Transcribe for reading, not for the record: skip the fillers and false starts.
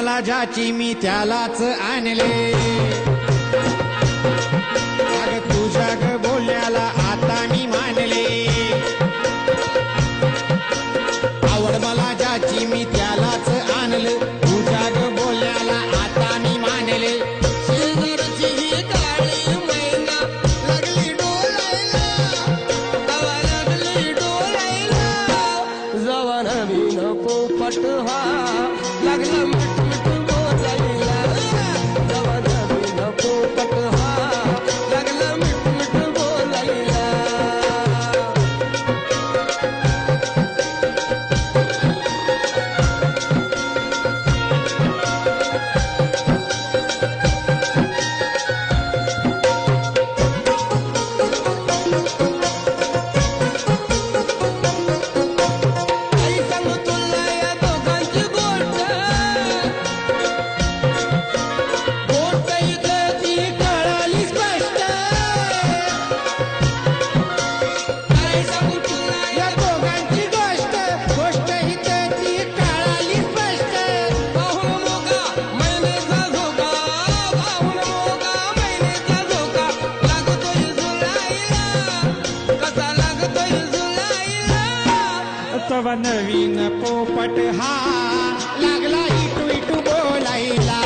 मला ज्याची मी त्यालाच आणले अग तुझ्या ग बोलण्याला आता मी मानले आवड मला ज्याची मी त्यालाच आणलं तुझ्या ग बोलण्याला आता मी मानले शेजारची ही काळी मैना लागली डोलायला तवा लागली डोलायला जवा नवीन पोपट हा लागला मिठ मिठ बोलायला जवा नवीन पोपट हा लागला मिठ मिठ बोलायला आई सांगू तुला या दोघांची गोष्ट गोष्ट इथं ती कळाली स्पष्ट आई सांगू तुला या दोघांची गोष्ट इथं ती कळाली स्पष्ट बाहुन मोगा मैनेचा झोका बाहुन मोगा मैनेचा झोका लागतोय झुलाईला कसा लागतोय झुलाईला तवा नवीन पोपट हा लागला इटू इटू बोलायला